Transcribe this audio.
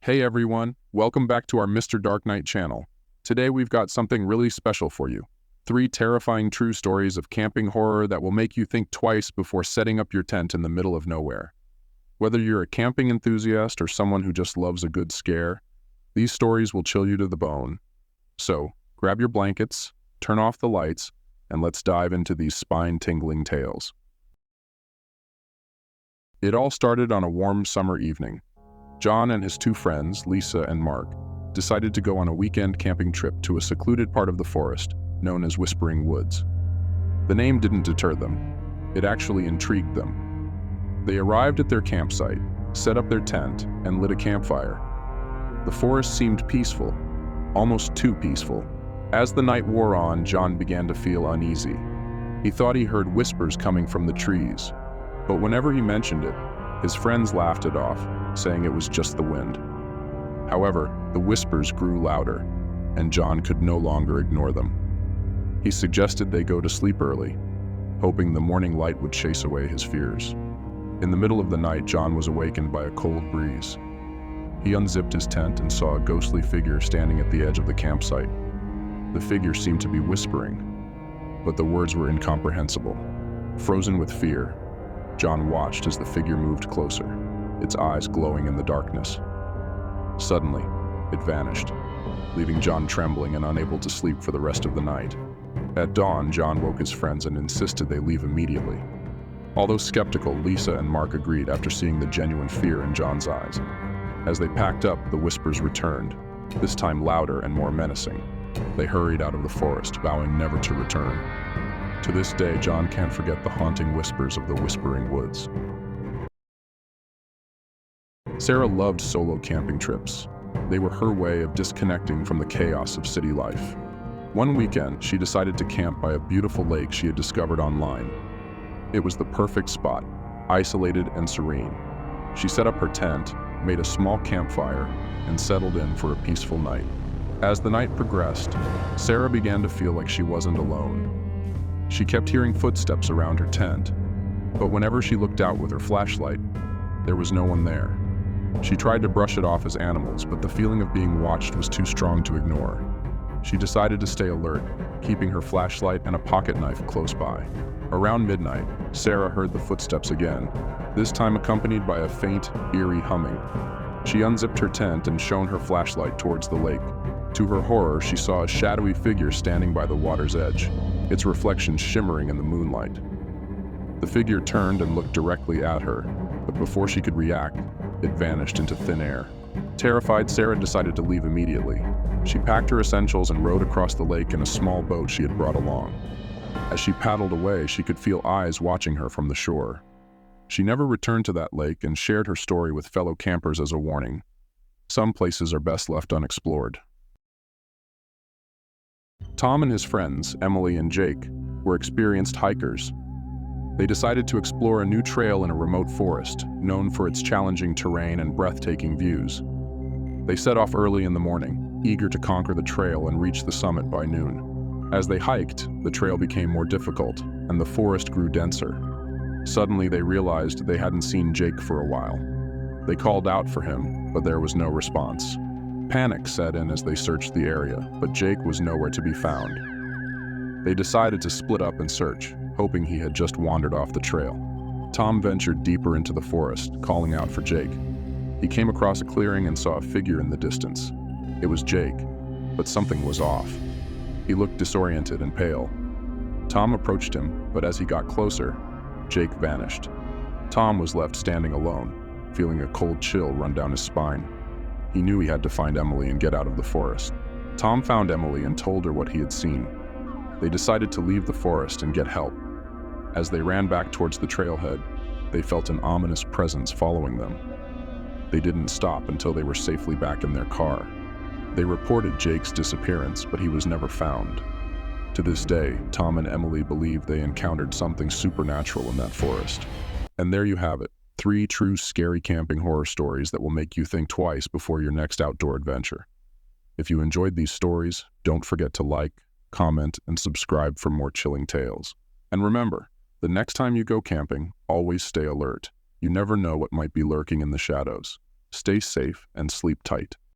Hey everyone, welcome back to our Mr. Darknight channel. Today we've got something really special for you. 3 terrifying true stories of camping horror that will make you think twice before setting up your tent in the middle of nowhere. Whether you're a camping enthusiast or someone who just loves a good scare, these stories will chill you to the bone. So, grab your blankets, turn off the lights, and let's dive into these spine-tingling tales. It all started on a warm summer evening. John and his 2 friends, Lisa and Mark, decided to go on a weekend camping trip to a secluded part of the forest known as Whispering Woods. The name didn't deter them. It actually intrigued them. They arrived at their campsite, set up their tent, and lit a campfire. The forest seemed peaceful, almost too peaceful. As the night wore on, John began to feel uneasy. He thought he heard whispers coming from the trees, but whenever he mentioned it, his friends laughed it off, saying it was just the wind. However, the whispers grew louder, and John could no longer ignore them. He suggested they go to sleep early, hoping the morning light would chase away his fears. In the middle of the night, John was awakened by a cold breeze. He unzipped his tent and saw a ghostly figure standing at the edge of the campsite. The figure seemed to be whispering, but the words were incomprehensible. Frozen with fear, John watched as the figure moved closer, its eyes glowing in the darkness. Suddenly, it vanished, leaving John trembling and unable to sleep for the rest of the night. At dawn, John woke his friends and insisted they leave immediately. Although skeptical, Lisa and Mark agreed after seeing the genuine fear in John's eyes. As they packed up, the whispers returned, this time louder and more menacing. They hurried out of the forest, vowing never to return. To this day, John can't forget the haunting whispers of the Whispering Woods. Sarah loved solo camping trips. They were her way of disconnecting from the chaos of city life. One weekend, she decided to camp by a beautiful lake she had discovered online. It was the perfect spot, isolated and serene. She set up her tent, made a small campfire, and settled in for a peaceful night. As the night progressed, Sarah began to feel like she wasn't alone. She kept hearing footsteps around her tent, but whenever she looked out with her flashlight, there was no one there. She tried to brush it off as animals, but the feeling of being watched was too strong to ignore. She decided to stay alert, keeping her flashlight and a pocket knife close by. Around midnight, Sarah heard the footsteps again, this time accompanied by a faint, eerie humming. She unzipped her tent and shone her flashlight towards the lake. To her horror, she saw a shadowy figure standing by the water's edge, its reflection shimmering in the moonlight. The figure turned and looked directly at her, but before she could react, it vanished into thin air. Terrified, Sarah decided to leave immediately. She packed her essentials and rowed across the lake in a small boat she had brought along. As she paddled away, she could feel eyes watching her from the shore. She never returned to that lake and shared her story with fellow campers as a warning. Some places are best left unexplored. Tom and his friends, Emily and Jake, were experienced hikers. They decided to explore a new trail in a remote forest, known for its challenging terrain and breathtaking views. They set off early in the morning, eager to conquer the trail and reach the summit by noon. As they hiked, the trail became more difficult, and the forest grew denser. Suddenly, they realized they hadn't seen Jake for a while. They called out for him, but there was no response. Panic set in as they searched the area, but Jake was nowhere to be found. They decided to split up and search, hoping he had just wandered off the trail. Tom ventured deeper into the forest, calling out for Jake. He came across a clearing and saw a figure in the distance. It was Jake, but something was off. He looked disoriented and pale. Tom approached him, but as he got closer, Jake vanished. Tom was left standing alone, feeling a cold chill run down his spine. He knew he had to find Emily and get out of the forest. Tom found Emily and told her what he had seen. They decided to leave the forest and get help. As they ran back towards the trailhead, they felt an ominous presence following them. They didn't stop until they were safely back in their car. They reported Jake's disappearance, but he was never found. To this day, Tom and Emily believe they encountered something supernatural in that forest. And there you have it. 3 true scary camping horror stories that will make you think twice before your next outdoor adventure. If you enjoyed these stories, don't forget to like, comment, and subscribe for more chilling tales. And remember, the next time you go camping, always stay alert. You never know what might be lurking in the shadows. Stay safe and sleep tight.